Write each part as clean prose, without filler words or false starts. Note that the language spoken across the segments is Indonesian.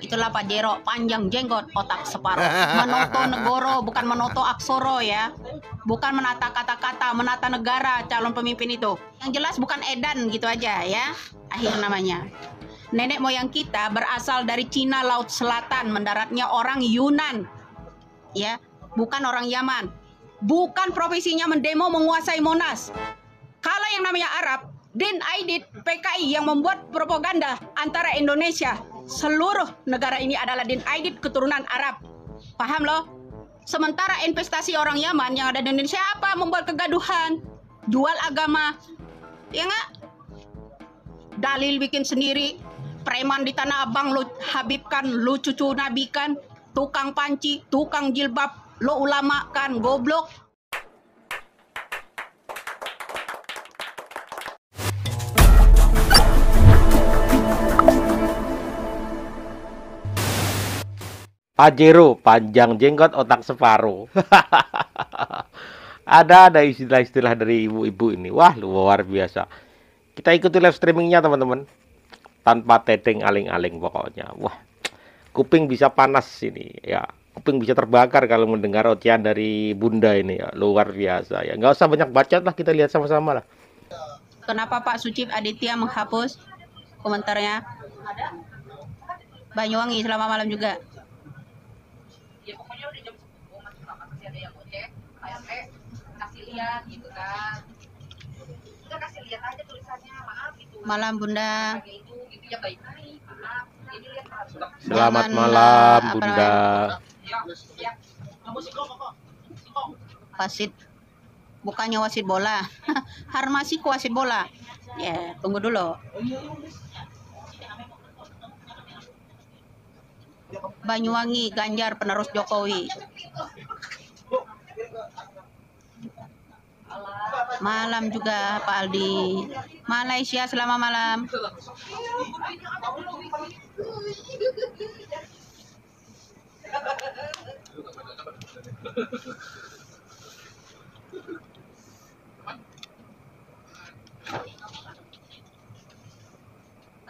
Itulah Pajero, panjang jenggot, otak separuh. Menoto negoro, bukan menoto aksoro ya. Bukan menata kata-kata, menata negara calon pemimpin itu. Yang jelas bukan edan gitu aja ya. Akhir namanya. Nenek moyang kita berasal dari Cina Laut Selatan, mendaratnya orang Yunan. Ya, bukan orang Yaman. Bukan profesinya mendemo menguasai Monas. Kalau yang namanya Arab, Din Aidit PKI yang membuat propaganda antara Indonesia, seluruh negara ini adalah Din Aidit keturunan Arab. Paham loh? Sementara investasi orang Yaman yang ada di Indonesia apa? Membuat kegaduhan, jual agama. Ya nggak? Dalil bikin sendiri, preman di Tanah Abang lu habibkan, lu cucu nabikan, tukang panci, tukang jilbab, lu ulamakan, goblok. Pajero, panjang jenggot, otak separuh. Ada istilah-istilah dari ibu-ibu ini. Wah, luar biasa. Kita ikuti live streamingnya teman-teman. Tanpa teteng aling-aling pokoknya. Wah, kuping bisa panas ini ya. Kuping bisa terbakar kalau mendengar ocehan dari bunda ini ya. Luar biasa ya. Nggak usah banyak bacot lah, kita lihat sama-sama lah. Kenapa Pak Sucip Aditya menghapus komentarnya? Banyuwangi selama malam juga. Ya pokoknya udah jam 10 masih masih ada yang ngecek KRT kasih lihat gitu kan, udah kasih lihat aja tulisannya, maaf gitu Malam Bunda. itu gitu ya, baik-baik maaf jadi lihat Selamat malam Bunda. ya. Wasit, bukannya wasit bola. Harmasi ku wasit bola. Ya, tunggu dulu. Banyuwangi, Ganjar penerus Jokowi. Malam juga Pak Aldi. Malaysia selama malam.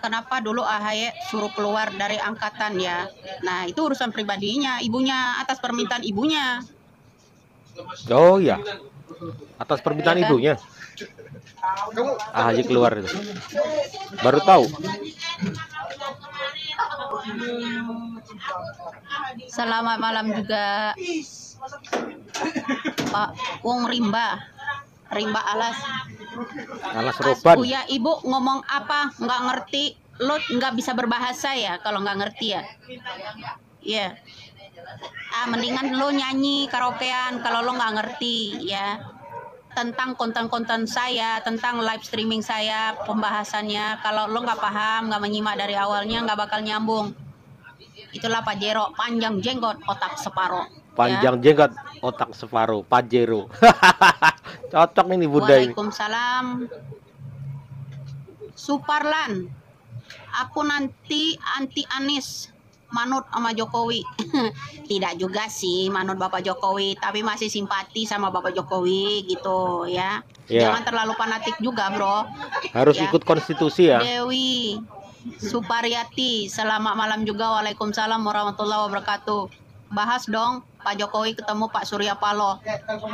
Kenapa dulu AHY suruh keluar dari angkatan ya? Nah, itu urusan pribadinya, ibunya, atas permintaan ibunya. Oh iya, atas permintaan Iya kan? ibunya. AHY keluar itu. Baru tahu. Selamat malam juga Pak Wong Rimba Alas. Alas roban. Uya, ibu ngomong apa nggak ngerti, lo nggak bisa berbahasa ya kalau nggak ngerti ya. Iya. Mendingan lo nyanyi karaokean kalau lo nggak ngerti ya. Tentang konten-konten saya, tentang live streaming saya, pembahasannya. Kalau lo nggak paham, nggak menyimak dari awalnya, nggak bakal nyambung. Itulah Pajero, panjang jenggot, otak separuh. Panjang jenggot, otak separuh. Pajero. Cocok ini Bunda ini. Waalaikumsalam. Suparlan, aku nanti anti Anies, manut sama Jokowi. Tidak juga sih manut Bapak Jokowi, tapi masih simpati sama Bapak Jokowi gitu ya. Jangan terlalu fanatik juga bro. Harus ya. Ikut konstitusi ya. Dewi Suparyati, selamat malam juga. Waalaikumsalam warahmatullahi wabarakatuh. Bahas dong Pak Jokowi ketemu Pak Surya Paloh.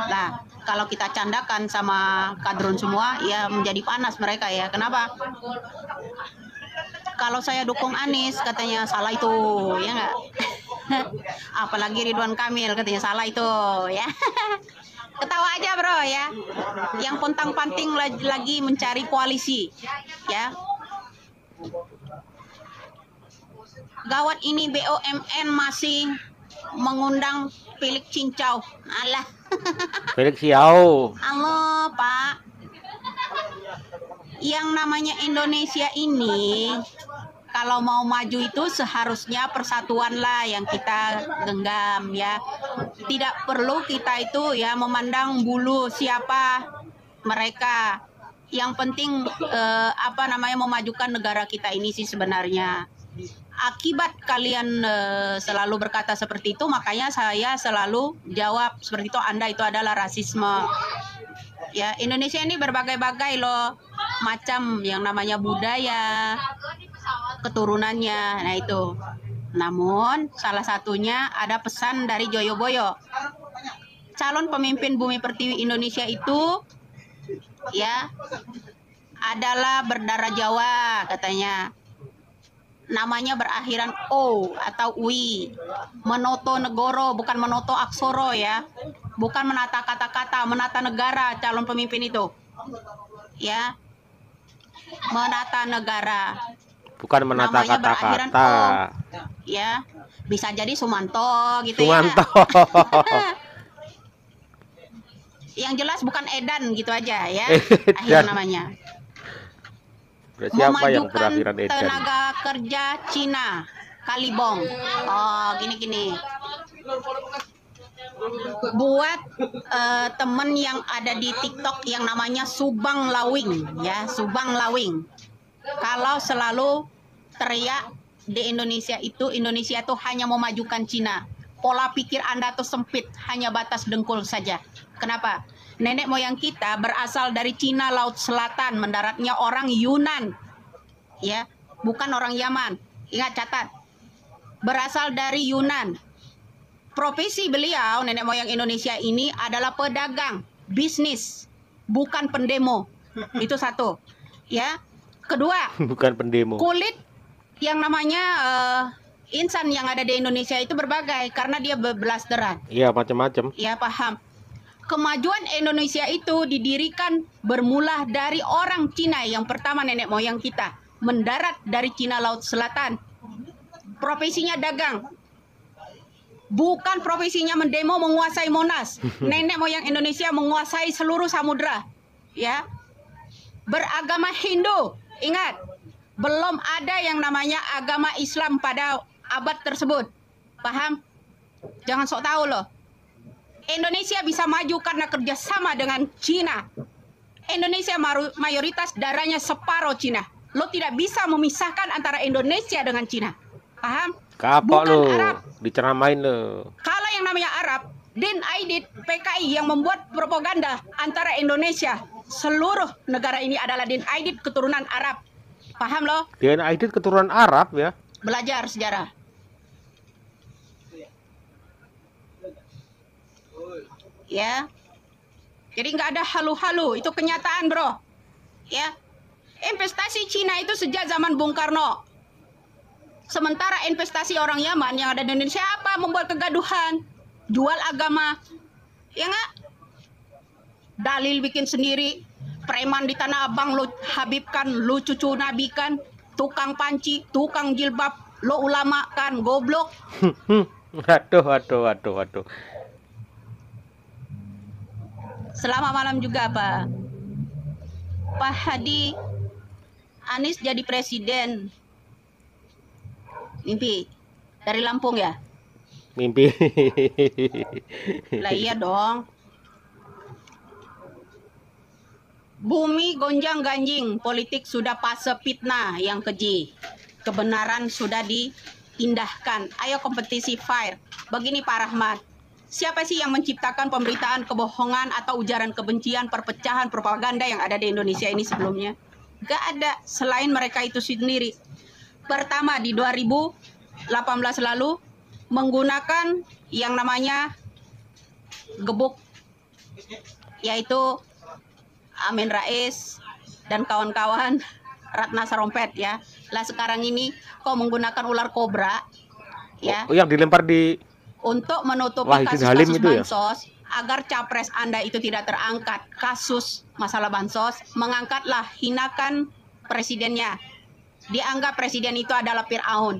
Nah, kalau kita candakan sama kadrun semua, ya menjadi panas mereka ya. Kenapa? Kalau saya dukung Anies, katanya salah itu, ya nggak? Apalagi Ridwan Kamil, katanya salah itu, ya. Ketawa aja bro ya. Yang pontang-panting lagi mencari koalisi, ya. Gawat ini BUMN masih mengundang Felix Cincau. Alah. Felix Xiao. Halo Pak. Yang namanya Indonesia ini kalau mau maju itu seharusnya persatuan lah yang kita genggam ya. Tidak perlu kita itu ya memandang bulu siapa mereka. Yang penting memajukan negara kita ini sih sebenarnya. Akibat kalian selalu berkata seperti itu, makanya saya selalu jawab seperti itu, Anda itu adalah rasisme. Ya, Indonesia ini berbagai-bagai loh macam yang namanya budaya, keturunannya. Nah itu. Namun salah satunya ada pesan dari Joyoboyo. Calon pemimpin Bumi Pertiwi Indonesia itu ya adalah berdarah Jawa katanya. Namanya berakhiran O atau Wi. Menoto negoro, bukan menoto aksoro ya. Bukan menata kata-kata, menata negara calon pemimpin itu. Ya. Menata negara. Bukan menata Namanya berakhiran kata-kata. O. Ya. Bisa jadi Sumanto gitu Sumanto. ya. Yang jelas bukan Edan gitu aja ya. Akhir namanya. Siapa yang Memajukan berakhiran Edan? tenaga kerja Cina, Kalibong. Oh, gini. Buat temen yang ada di TikTok yang namanya Subang Lawing, ya, Subang Lawing. Kalau selalu teriak di Indonesia itu hanya memajukan Cina. Pola pikir Anda tuh sempit, hanya batas dengkul saja. Kenapa? Nenek moyang kita berasal dari Cina Laut Selatan, mendaratnya orang Yunan. Ya, bukan orang Yaman. Ingat, catat. Berasal dari Yunan. Profesi beliau, nenek moyang Indonesia ini adalah pedagang, bisnis, bukan pendemo. Itu satu. Ya. Kedua, Bukan pendemo. kulit yang namanya insan yang ada di Indonesia itu berbagai karena dia berbelasteran. Iya, macam-macam. Ya, paham. Kemajuan Indonesia itu didirikan bermula dari orang Cina yang pertama, nenek moyang kita. Mendarat dari Cina Laut Selatan. Profesinya dagang. Bukan profesinya mendemo menguasai Monas. Nenek moyang Indonesia menguasai seluruh samudra. Ya. Beragama Hindu. Ingat, belum ada yang namanya agama Islam pada abad tersebut. Paham? Jangan sok tahu loh. Indonesia bisa maju karena kerjasama dengan Cina. Indonesia mayoritas darahnya separuh Cina. Lo tidak bisa memisahkan antara Indonesia dengan Cina. Paham? Kapok lo, Arab. diceramain lo. Kalau yang namanya Arab, Din Aidit PKI yang membuat propaganda antara Indonesia, seluruh negara ini adalah Din Aidit keturunan Arab. Paham lo? Din Aidit keturunan Arab ya. Belajar sejarah. Ya. Jadi nggak ada halu-halu, itu kenyataan, bro. Ya. Investasi Cina itu sejak zaman Bung Karno. Sementara investasi orang Yaman yang ada di Indonesia apa? Membuat kegaduhan, jual agama. Ya nggak? Dalil bikin sendiri. Preman di Tanah Abang lo habibkan, lo cucu nabi kan, tukang panci, tukang jilbab, lo ulama kan, goblok. Waduh. Selamat malam juga Pak Hadi. Anies jadi presiden. Mimpi dari Lampung ya? Mimpi. Lah iya dong. Bumi gonjang ganjing, politik sudah fase fitnah yang keji. Kebenaran sudah diindahkan. Ayo kompetisi fire. Begini Pak Rahmat. Siapa sih yang menciptakan pemberitaan kebohongan atau ujaran kebencian, perpecahan, propaganda yang ada di Indonesia ini sebelumnya? Gak ada selain mereka itu sendiri. Pertama di 2018 lalu menggunakan yang namanya gebuk, yaitu Amin Rais dan kawan-kawan Ratna Sarumpait ya. Lah sekarang ini kok menggunakan ular kobra ya. Oh, yang dilempar di untuk menutupi Wahidin Halim kasus-kasus itu ya? bansos agar capres Anda itu tidak terangkat kasus masalah bansos, mengangkatlah hinakan presidennya. Dianggap presiden itu adalah Fir'aun.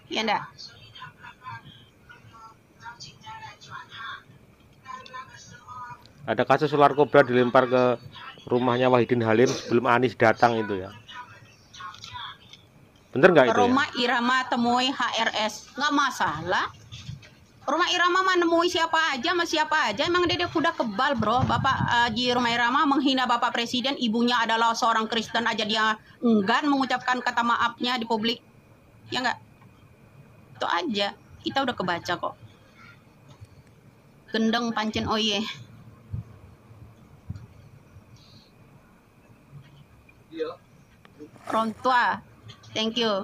Ya enggak? ada kasus ular kobra dilempar ke rumahnya Wahidin Halim sebelum Anies datang itu ya. Bener nggak itu? Rumah Irama temui HRS, nggak masalah. Rumah Irama mah nemui siapa aja, sama siapa aja. Emang dia kuda kebal, bro. Bapak Haji Rumah Irama menghina Bapak Presiden, ibunya adalah seorang Kristen aja dia enggan mengucapkan kata maafnya di publik. Ya enggak? Itu aja. Kita udah kebaca kok. Gendeng pancen oye. Orang tua. Thank you.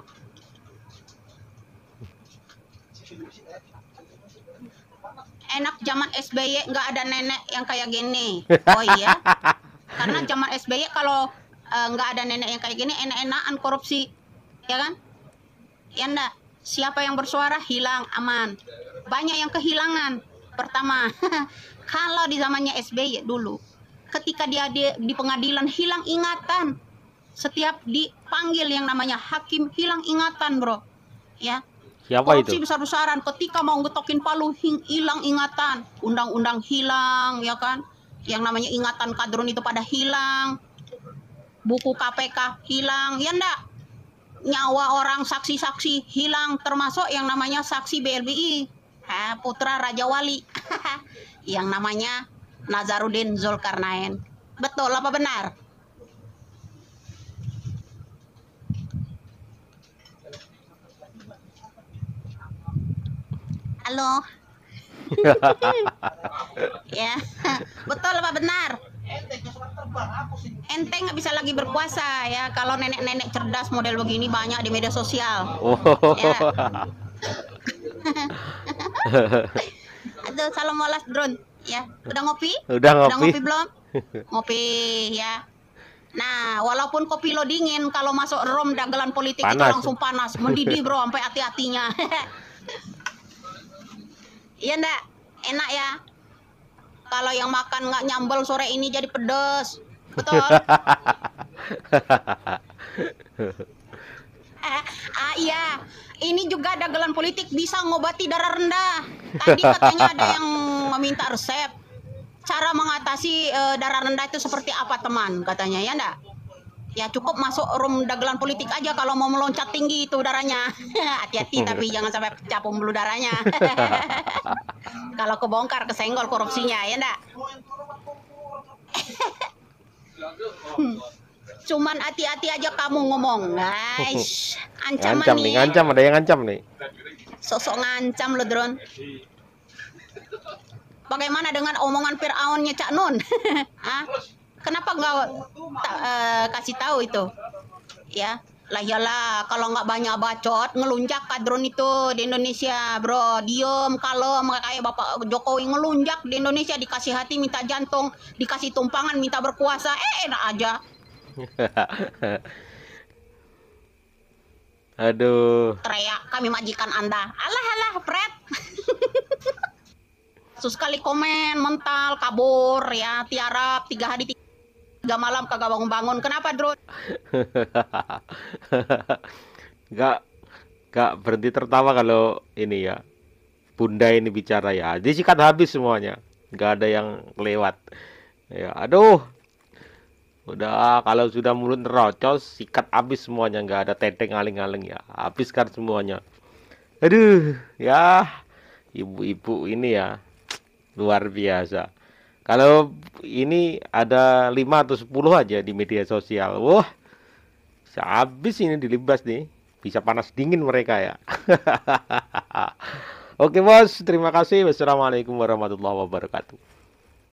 Enak zaman SBY nggak ada nenek yang kayak gini. Oh iya, karena zaman SBY kalau nggak ada nenek yang kayak gini, enak-enakan korupsi, ya kan? Ya enggak. Siapa yang bersuara hilang, aman. Banyak yang kehilangan. Pertama, kalau di zamannya SBY dulu, ketika dia di pengadilan hilang ingatan. Setiap dipanggil yang namanya hakim hilang ingatan, bro. Ya. Siapa Korupsi itu? besar-besaran, ketika mau ngetokin palu hilang ingatan, undang-undang hilang, ya kan? Yang namanya ingatan kadrun itu pada hilang, buku KPK hilang, ya enggak? Nyawa orang saksi-saksi hilang, termasuk yang namanya saksi BLBI, putra Raja Wali, yang namanya Nazarudin Zulkarnain. Betul apa benar? Halo. Ya, betul apa benar? Ente nggak bisa lagi berkuasa ya kalau nenek-nenek cerdas model begini banyak di media sosial. Oh. Ya. Aduh, salam walas drone. Ya, udah ngopi? Udah Udah ngopi? ngopi belum? Ngopi ya. Nah, walaupun kopi lo dingin, kalau masuk room dagelan politik itu Panas. langsung panas, mendidih bro, sampai hati-hatinya. Iya ndak? Enak ya. Kalau yang makan nggak nyambel sore ini jadi pedes. Betul. Iya. Ini juga dagelan politik bisa ngobati darah rendah. Tadi katanya ada yang meminta resep. Cara mengatasi darah rendah itu seperti apa teman? Katanya ya ndak? Ya cukup masuk room dagelan politik aja kalau mau meloncat tinggi itu darahnya. Hati-hati tapi jangan sampai pecah pembuluh darahnya. Kalau kebongkar kesenggol korupsinya ya enggak? Cuman hati-hati aja kamu ngomong, guys. Ancaman Ngancam nih, nih. ngancam, ada yang ngancam nih. Sosok ngancam lo drone. Bagaimana dengan omongan Fir'aunnya Cak Nun? Hah? Kenapa nggak kasih tahu itu? Ya, lah iyalah kalau nggak banyak bacot ngelunjak kadrun itu di Indonesia, bro. Diem kalem kayak Bapak Jokowi ngelunjak di Indonesia, dikasih hati minta jantung, dikasih tumpangan minta berkuasa, enak aja. Aduh. Teriak kami majikan Anda. Alah alah, Fred. Terus sekali komen mental kabur ya, tiarap 3 hari 3 malam kagak bangun-bangun. Kenapa, Drone? Gak berhenti tertawa kalau ini ya, Bunda ini bicara ya. Disikat habis semuanya. Gak ada yang lewat. Ya, aduh. Udah kalau sudah mulut nerocos, sikat habis semuanya. Gak ada teteng aling-aling ya. Habiskan semuanya. Aduh, ya. Ibu-ibu ini ya. Luar biasa. Kalau ini ada 5 atau 10 aja di media sosial. Wah, habis ini dilibas nih. Bisa panas dingin mereka ya. Oke bos, terima kasih. Wassalamualaikum warahmatullahi wabarakatuh.